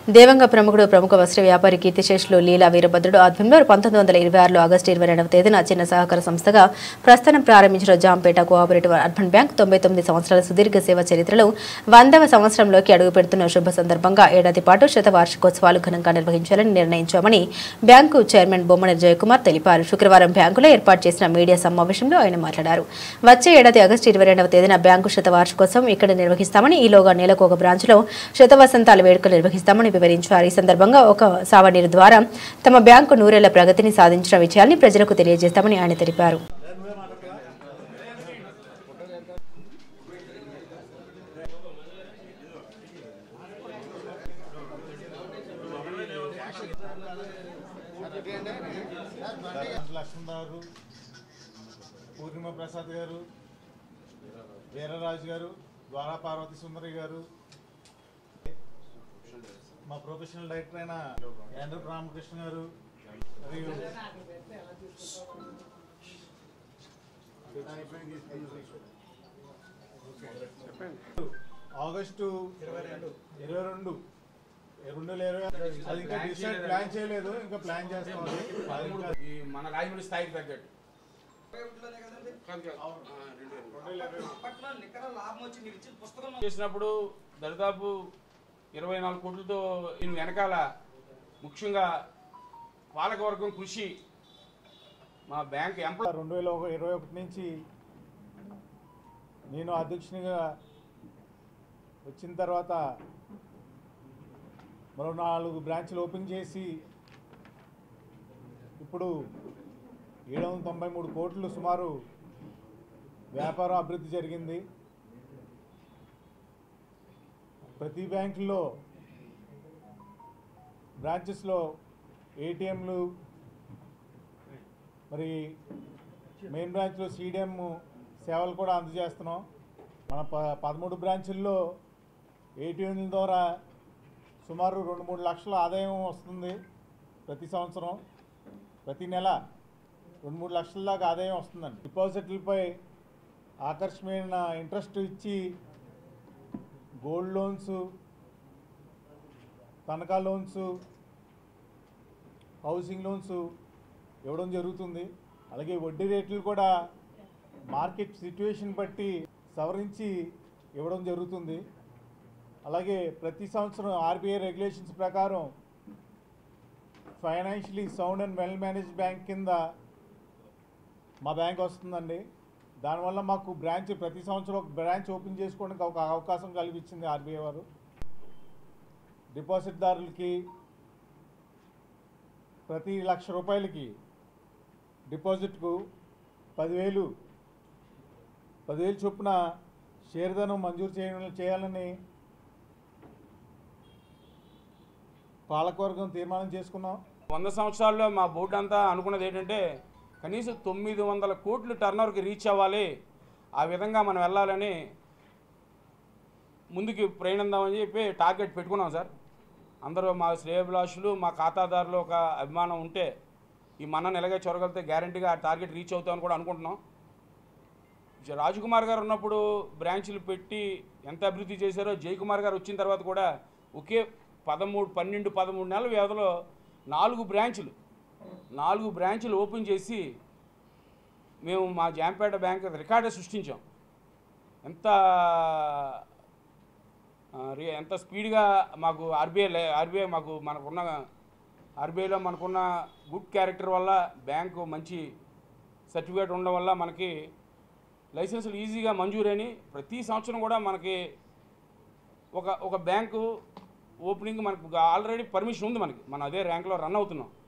దేవంగ ప్రముఖుడు ప్రముఖ వస్త్ర వ్యాపారి కీర్తిశేషులు లీలా వీరభద్రుడు ఆధ్వర్యంలో 1926 ఆగస్టు 22వ తేదీన చిన్న సహకార సంస్థగా ప్రస్థానం ప్రారంభించిన జాంపేట కోఆపరేటివ్ అర్బన్ బ్యాంక్ 99 సంవత్సరాల సుదీర్ఘ సేవ చరిత్రలో 100వ సంవత్సరంలోకి అడుగుపెడుతున్న శుభ సందర్భంగా ఏడాది పాటు శతవార్షికోత్సవాలు ఘనంగా నిర్వహించాలని నిర్ణయించామని బ్యాంకు చైర్మన్ బొమ్మన జయకుమార్ తెలిపారు. శుక్రవారం బ్యాంకులో ఏర్పాటు చేసిన మీడియా సమావేశంలో ఆయన మాట్లాడారు. వచ్చే ఏడాది ఆగస్టు 22వ తేదీన బ్యాంకు శతవార్షికోత్సవం ఇక్కడ నిర్వహిస్తామని, ఈలోగా నెలకు ఒక బ్రాంచ్లో శతవసంతాల వేడుకలు నిర్వహిస్తామని వివరించారు. ఈ సందర్భంగా ఒక సావనీరు ద్వారా తమ బ్యాంకు నూరేళ్ల ప్రగతిని సాధించిన విషయాన్ని ప్రజలకు తెలియజేస్తామని ఆయన తెలిపారు. పూర్ణిమ ప్రసాద్ గారు, వీరరాజు గారు, ద్వారా పార్వతి సుందరి గారు, మా ప్రొఫెషనల్ డైరెక్టర్ అయిన యాండ్రూ రామకృష్ణ గారు, మరియు ఆగస్టు 22 అది ఇంకా డిసైడ్ ప్లాన్ చేయలేదు, ఇంకా ప్లాన్ చేస్తాం. మన రాజమండ్రి స్థాయికి తగ్గట్టు చేసినప్పుడు దాదాపు 24 కోట్లతో దీని వెనకాల ముఖ్యంగా పాలకవర్గం కృషి, మా బ్యాంక్ ఎంప్లాయ్ 2021 నుంచి నేను అధ్యక్షునిగా వచ్చిన తర్వాత మరో 4 బ్రాంచ్లు ఓపెన్ చేసి ఇప్పుడు 793 కోట్లు సుమారు వ్యాపారం అభివృద్ధి జరిగింది. ప్రతి బ్యాంకుల్లో బ్రాంచెస్లో ఏటీఎంలు, మరి మెయిన్ బ్రాంచ్లో సిడిఎం సేవలు కూడా అందజేస్తున్నాం. మన 13 బ్రాంచుల్లో ఏటీఎంల ద్వారా సుమారు 2-3 లక్షల ఆదాయం వస్తుంది. ప్రతి సంవత్సరం ప్రతి నెల 2-3 లక్షల దాకా ఆదాయం వస్తుందండి. డిపాజిట్లపై ఆకర్షణీయమైన ఇంట్రెస్ట్ ఇచ్చి గోల్డ్ లోన్స్, తనఖా లోన్స్, హౌసింగ్ లోన్స్ ఇవ్వడం జరుగుతుంది. అలాగే వడ్డీ రేట్లు కూడా మార్కెట్ సిచ్యువేషన్ బట్టి సవరించి ఇవ్వడం జరుగుతుంది. అలాగే ప్రతి సంవత్సరం ఆర్బీఐ రెగ్యులేషన్స్ ప్రకారం financially sound and well managed bank కింద మా బ్యాంక్ వస్తుందండి. దానివల్ల మాకు ప్రతి సంవత్సరం ఒక బ్రాంచ్ ఓపెన్ చేసుకోవడానికి ఒక అవకాశం కల్పించింది ఆర్బీఐ వారు. డిపాజిట్దారులకి ప్రతి ₹1,00,000 డిపాజిట్కు 10,000 చొప్పున షేర్ధనం మంజూరు చేయాలని పాలకవర్గం తీర్మానం చేసుకున్నాం. 100 సంవత్సరాల్లో మా బోర్డు అంతా అనుకున్నది ఏంటంటే కనీసం 900 కోట్లు టర్నోవర్కి రీచ్ అవ్వాలి, ఆ విధంగా మనం వెళ్ళాలని ముందుకు ప్రయాణిద్దామని చెప్పి టార్గెట్ పెట్టుకున్నాం సార్. అందరూ మా శ్రేయోభిలాషులు, మా ఖాతాదారులు ఒక అభిమానం ఉంటే ఈ మన ఎలాగే చొరగలితే గ్యారంటీగా ఆ టార్గెట్ రీచ్ అవుతామని కూడా అనుకుంటున్నాం. రాజకుమార్ గారు ఉన్నప్పుడు బ్రాంచ్లు పెట్టి ఎంత అభివృద్ధి చేశారో, జయకుమార్ గారు వచ్చిన తర్వాత కూడా ఒకే 13 నెలల వ్యవధిలో 4 బ్రాంచులు ఓపెన్ చేసి మేము మా జాంపేట బ్యాంక్ రికార్డే సృష్టించాం. ఎంత స్పీడ్గా మాకు ఆర్బీఐ ఆర్బీఐలో మనకున్న గుడ్ క్యారెక్టర్ వల్ల, బ్యాంకు మంచి సర్టిఫికేట్ ఉండడం వల్ల మనకి లైసెన్సులు ఈజీగా మంజూరని ప్రతి సంవత్సరం కూడా మనకి ఒక బ్యాంకు ఓపెనింగ్ మనకు ఆల్రెడీ పర్మిషన్ ఉంది. మనం అదే ర్యాంక్లో రన్ అవుతున్నాం.